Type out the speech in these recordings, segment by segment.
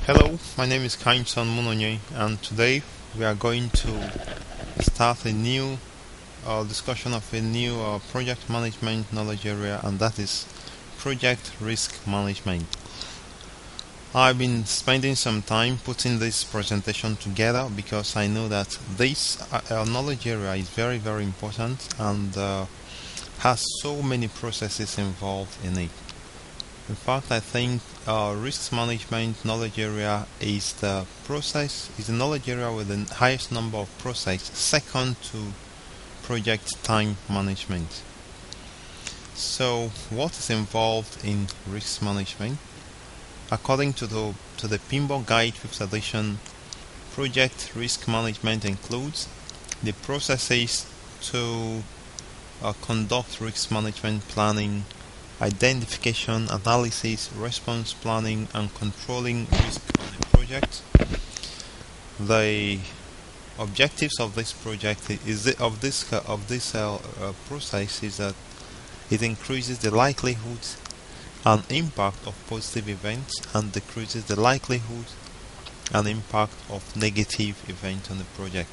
Hello, my name is Kainson Munonye, and today we are going to start a new discussion of a new project management knowledge area, and that is project risk management. I've been spending some time putting this presentation together because I know that this knowledge area is very, very important and has so many processes involved in it. In fact, I think risk management knowledge area is the knowledge area with the highest number of processes, second to project time management. So, what is involved in risk management? According to the PMBOK Guide 5th edition, project risk management includes the processes to conduct risk management planning, identification, analysis, response planning, and controlling risk on a project. The objectives of this project process is that it increases the likelihood and impact of positive events and decreases the likelihood and impact of negative events on the project.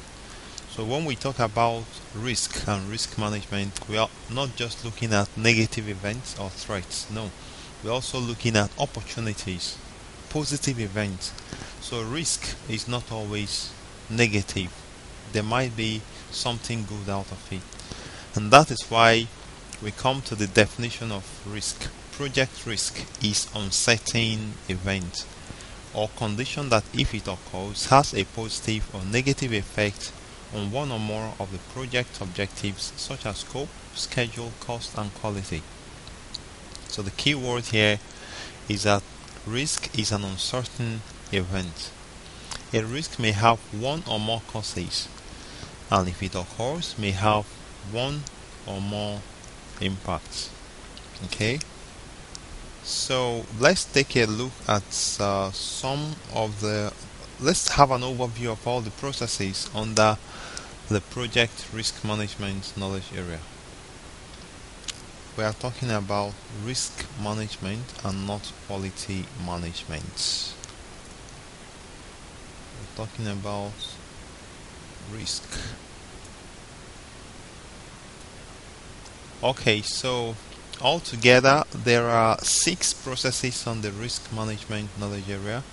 So when we talk about risk and risk management, we are not just looking at negative events or threats. No, we're also looking at opportunities, positive events. So risk is not always negative. There might be something good out of it. And that is why we come to the definition of risk. Project risk is uncertain event or condition that, if it occurs, has a positive or negative effect on one or more of the project objectives such as scope, schedule, cost, and quality. So the key word here is that risk is an uncertain event. A risk may have one or more causes, and if it occurs, may have one or more impacts. Okay? So let's take a look at let's have an overview of all the processes under the project risk management knowledge area. We are talking about risk management and not quality management. We're talking about risk. Okay, so altogether there are 6 processes on the risk management knowledge area.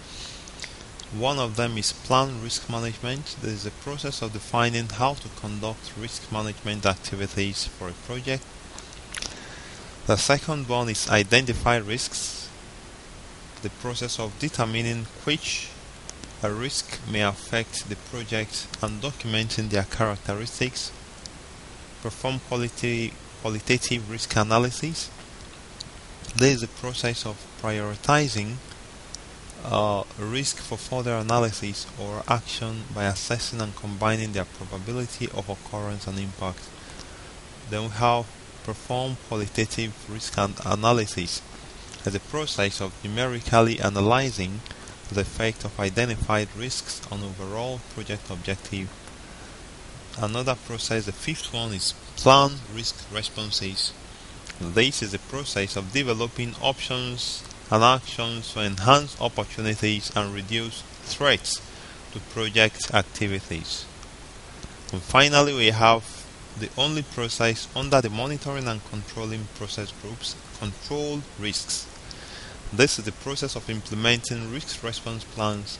One of them is plan risk management. This is a process of defining how to conduct risk management activities for a project. The second one is identify risks, the process of determining which a risk may affect the project and documenting their characteristics. Perform qualitative risk analysis. This is the process of prioritizing risk for further analysis or action by assessing and combining their probability of occurrence and impact. Then we have perform qualitative risk analysis as a process of numerically analyzing the effect of identified risks on overall project objective. Another process, the 5th one, is plan risk responses. This is the process of developing options and actions to enhance opportunities and reduce threats to project activities. And finally, we have the only process under the monitoring and controlling process groups, control risks. This is the process of implementing risk response plans,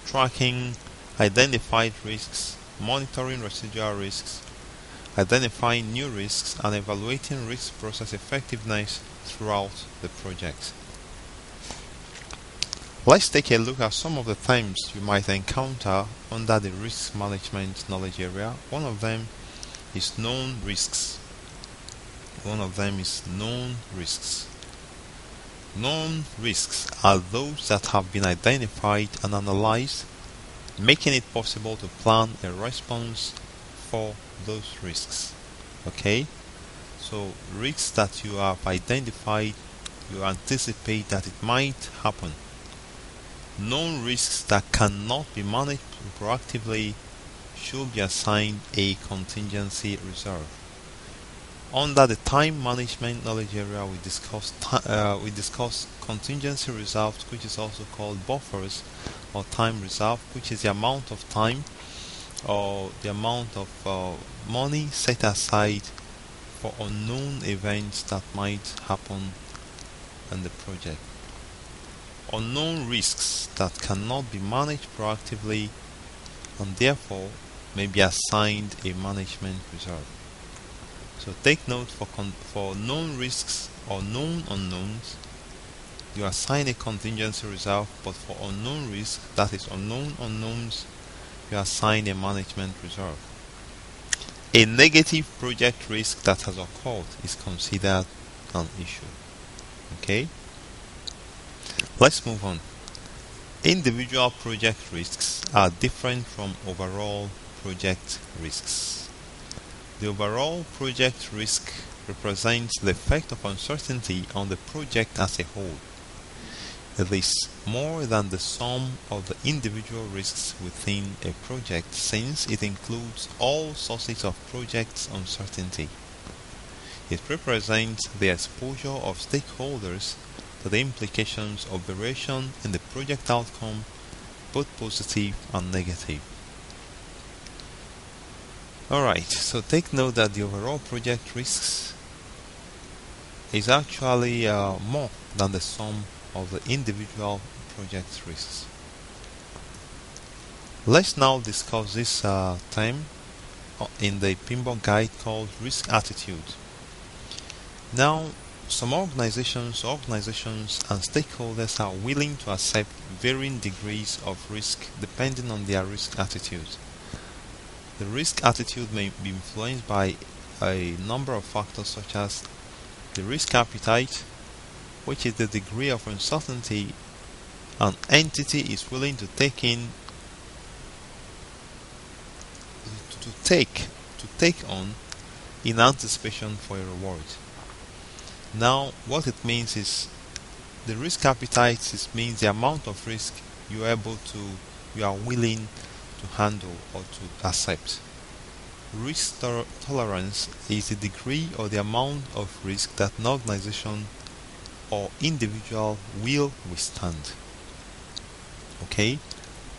tracking identified risks, monitoring residual risks, identifying new risks, and evaluating risk process effectiveness throughout the project. Let's take a look at some of the terms you might encounter under the risk management knowledge area. One of them is known risks. Known risks are those that have been identified and analyzed, making it possible to plan a response for those risks. Okay? So risks that you have identified, you anticipate that it might happen. Known risks that cannot be managed proactively should be assigned a contingency reserve. Under the time management knowledge area, we discuss contingency reserves, which is also called buffers or time reserve, which is the amount of time or the amount of money set aside for unknown events that might happen in the project. Unknown risks that cannot be managed proactively and therefore may be assigned a management reserve. So take note, for known risks or known unknowns, you assign a contingency reserve, but for unknown risks, that is unknown unknowns, you assign a management reserve. A negative project risk that has occurred is considered an issue. Okay? Let's move on. Individual project risks are different from overall project risks. The overall project risk represents the effect of uncertainty on the project as a whole. It is more than the sum of the individual risks within a project, since it includes all sources of project uncertainty. It represents the exposure of stakeholders to the implications of variation in the project outcome, both positive and negative. Alright, so take note that the overall project risks is actually more than the sum of the individual project risks. Let's now discuss this term in the PMBOK guide called risk attitude. Now, some organizations and stakeholders are willing to accept varying degrees of risk depending on their risk attitude. The risk attitude may be influenced by a number of factors such as the risk appetite, which is the degree of uncertainty an entity is willing to take on in anticipation for a reward. Now, what it means is the risk appetite means the amount of risk you are willing to handle or to accept. Risk tolerance is the degree or the amount of risk that an organization or individual will withstand. Okay,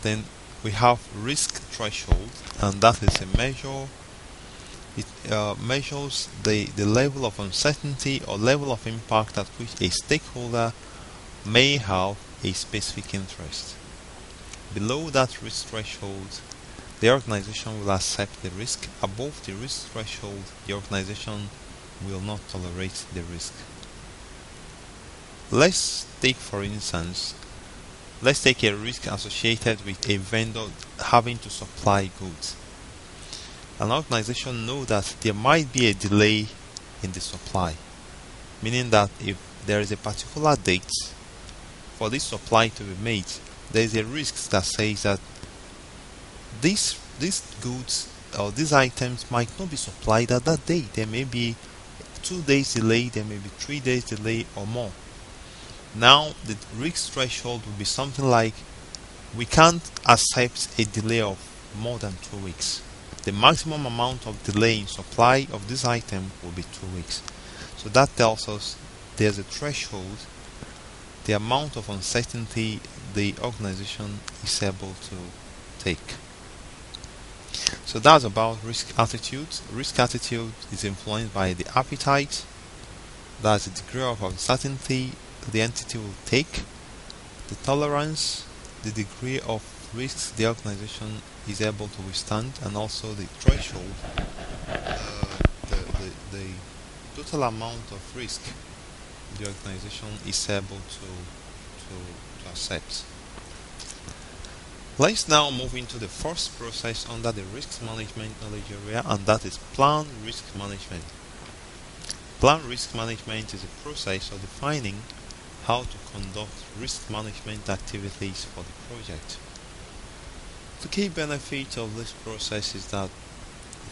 then we have risk threshold, and that is a measure. It measures the level of uncertainty or level of impact at which a stakeholder may have a specific interest. Below that risk threshold, the organization will accept the risk. Above the risk threshold, the organization will not tolerate the risk. Let's take a risk associated with a vendor having to supply goods. An organization knows that there might be a delay in the supply, meaning that if there is a particular date for this supply to be made, there is a risk that says that these goods or these items might not be supplied at that date. There may be 2 days delay, there may be 3 days delay or more. Now the risk threshold will be something like, we can't accept a delay of more than 2 weeks. The maximum amount of delay in supply of this item will be 2 weeks. So that tells us there's a threshold, the amount of uncertainty the organization is able to take. So that's about risk attitude. Risk attitude is influenced by the appetite, that's the degree of uncertainty the entity will take, the tolerance, the degree of risks the organization is able to withstand, and also the threshold, the total amount of risk the organization is able to accept. Let's now move into the first process under the risk management knowledge area, and that is plan risk management. Plan risk management is a process of defining how to conduct risk management activities for the project. The key benefit of this process is that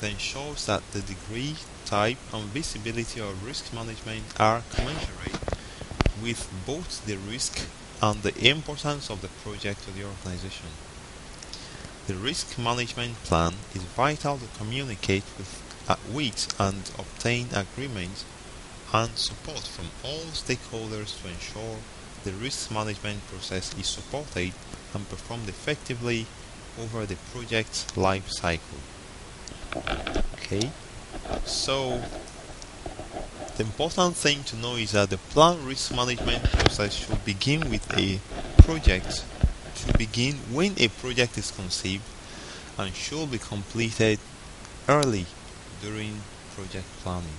it ensures that the degree, type, and visibility of risk management are commensurate with both the risk and the importance of the project to the organization. The risk management plan is vital to communicate with with and obtain agreement and support from all stakeholders to ensure the risk management process is supported and performed effectively over the project life cycle. Okay, so the important thing to know is that the plan risk management process should begin when a project is conceived and should be completed early during project planning.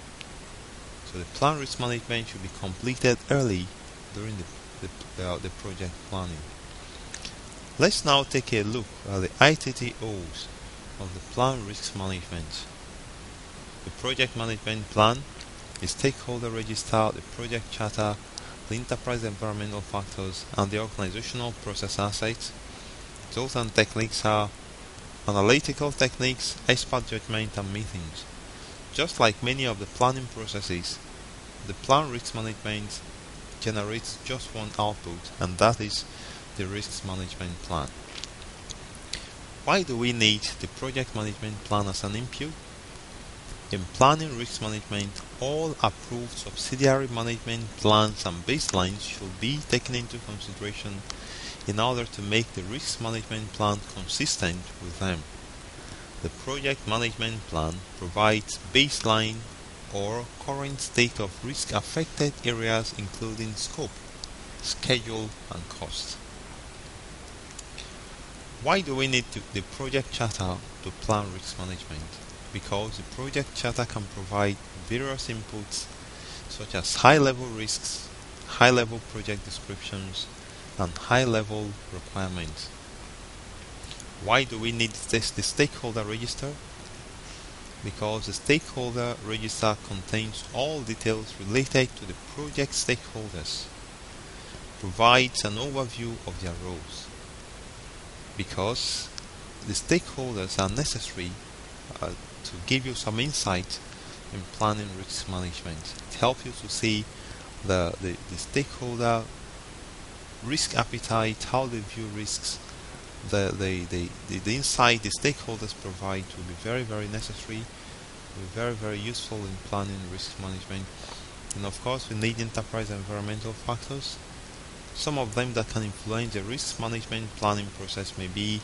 So the plan risk management should be completed early during the project planning. Let's now take a look at the ITTOs of the plan risk management. The project management plan, the stakeholder register, the project charter, the enterprise environmental factors, and the organizational process assets. Tools and techniques are analytical techniques, expert judgment, and meetings. Just like many of the planning processes, the plan risk management generates just one output, and that is the risk management plan. Why do we need the project management plan as an input? In planning risk management, all approved subsidiary management plans and baselines should be taken into consideration in order to make the risk management plan consistent with them. The project management plan provides baseline or current state of risk affected areas including scope, schedule, and cost. Why do we need the project charter to plan risk management? Because the project charter can provide various inputs such as high-level risks, high-level project descriptions, and high-level requirements. Why do we need the stakeholder register? Because the stakeholder register contains all details related to the project stakeholders, provides an overview of their roles. Because the stakeholders are necessary to give you some insight in planning risk management. It helps you to see the stakeholder risk appetite, how they view risks. The insight the stakeholders provide will be very, very necessary, will be very, very useful in planning risk management. And of course, we need enterprise environmental factors. Some of them that can influence the risk management planning process may be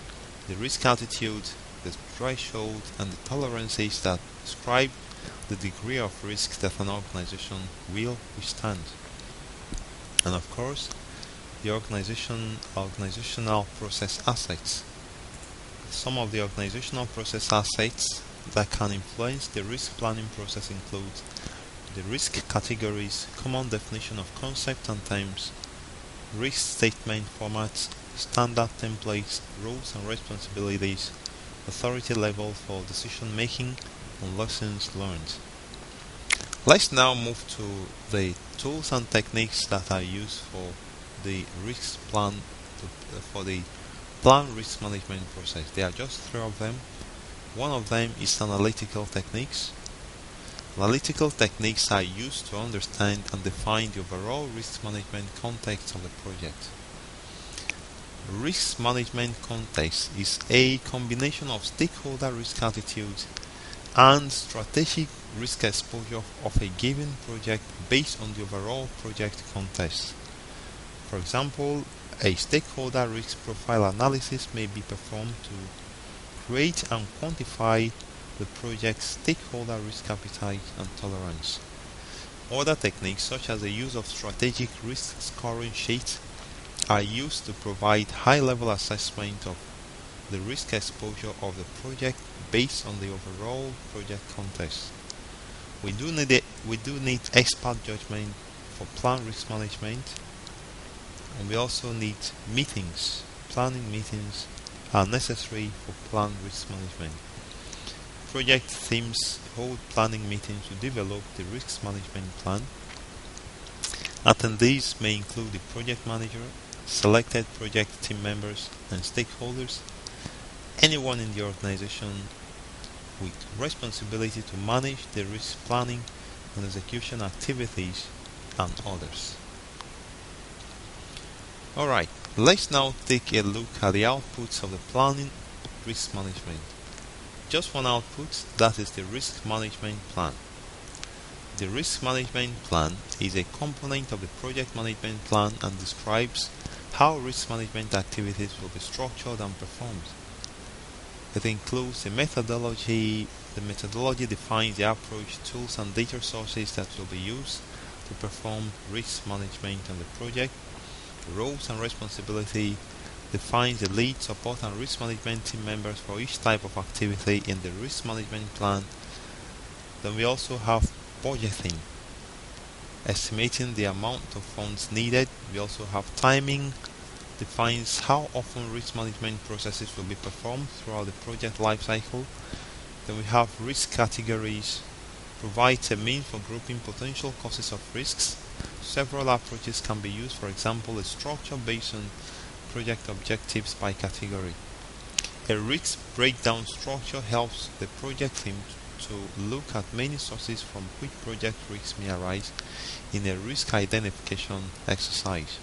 the risk altitude, the threshold, and the tolerances that describe the degree of risk that an organization will withstand. And of course, the organizational process assets. Some of the organizational process assets that can influence the risk planning process include the risk categories, common definition of concepts and terms, risk statement formats, standard templates, roles and responsibilities, authority level for decision making, and lessons learned. Let's now move to the tools and techniques that are used for the plan risk management process. There are just three of them. One of them is analytical techniques. Analytical techniques are used to understand and define the overall risk management context of the project. Risk management context is a combination of stakeholder risk attitudes and strategic risk exposure of a given project based on the overall project context. For example, a stakeholder risk profile analysis may be performed to create and quantify the project's stakeholder risk appetite and tolerance. Other techniques, such as the use of strategic risk scoring sheets, are used to provide high-level assessment of the risk exposure of the project based on the overall project context. We do need expert judgment for plan risk management, and we also need meetings. Planning meetings are necessary for plan risk management. Project teams hold planning meetings to develop the risk management plan. Attendees may include the project manager, selected project team members, and stakeholders, anyone in the organization with responsibility to manage the risk planning and execution activities, and others. Alright, let's now take a look at the outputs of the planning risk management. just one output, that is the risk management plan. The risk management plan is a component of the project management plan and describes how risk management activities will be structured and performed. It includes the methodology. The methodology defines the approach, tools, and data sources that will be used to perform risk management on the project. The roles and responsibility defines the lead, support, and risk management team members for each type of activity in the risk management plan. Then we also have budgeting, estimating the amount of funds needed. We also have timing, defines how often risk management processes will be performed throughout the project lifecycle. Then we have risk categories, provides a means for grouping potential causes of risks. Several approaches can be used, for example, a structure based on project objectives by category. A risk breakdown structure helps the project team to look at many sources from which project risks may arise in a risk identification exercise.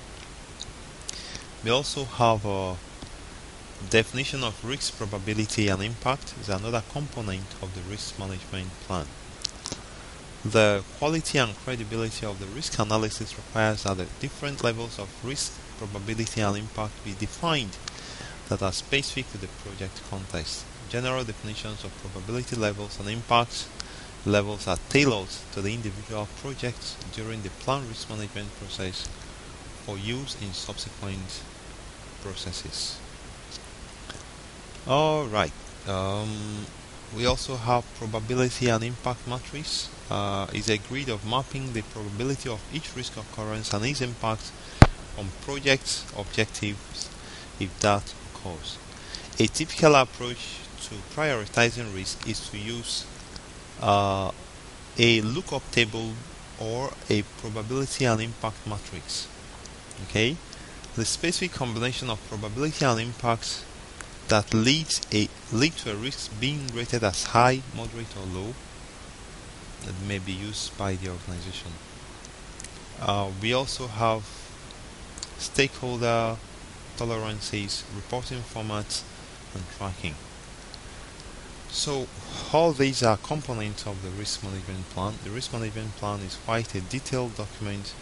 We also have a definition of risk probability and impact is another component of the risk management plan. The quality and credibility of the risk analysis requires that the different levels of risk probability and impact be defined that are specific to the project context. General definitions of probability levels and impact levels are tailored to the individual projects during the plan risk management process for use in subsequent processes. Alright, we also have probability and impact matrix. Is a grid of mapping the probability of each risk occurrence and its impact on project objectives if that occurs. A typical approach to prioritizing risk is to use a lookup table or a probability and impact matrix. Okay, the specific combination of probability and impact that lead to a risk being rated as high, moderate, or low that may be used by the organization. We also have stakeholder tolerances, reporting formats, and tracking. So all these are components of the risk management plan. The risk management plan is quite a detailed document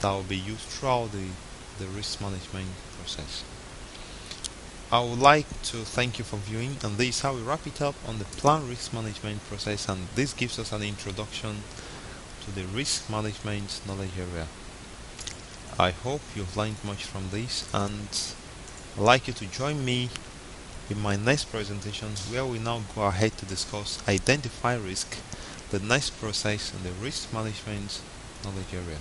that will be used throughout the risk management process. I would like to thank you for viewing, and this is how we wrap it up on the plan risk management process, and this gives us an introduction to the risk management knowledge area. I hope you've learned much from this, and I'd like you to join me in my next presentation where we now go ahead to discuss identify risk, the next process in the risk management knowledge area.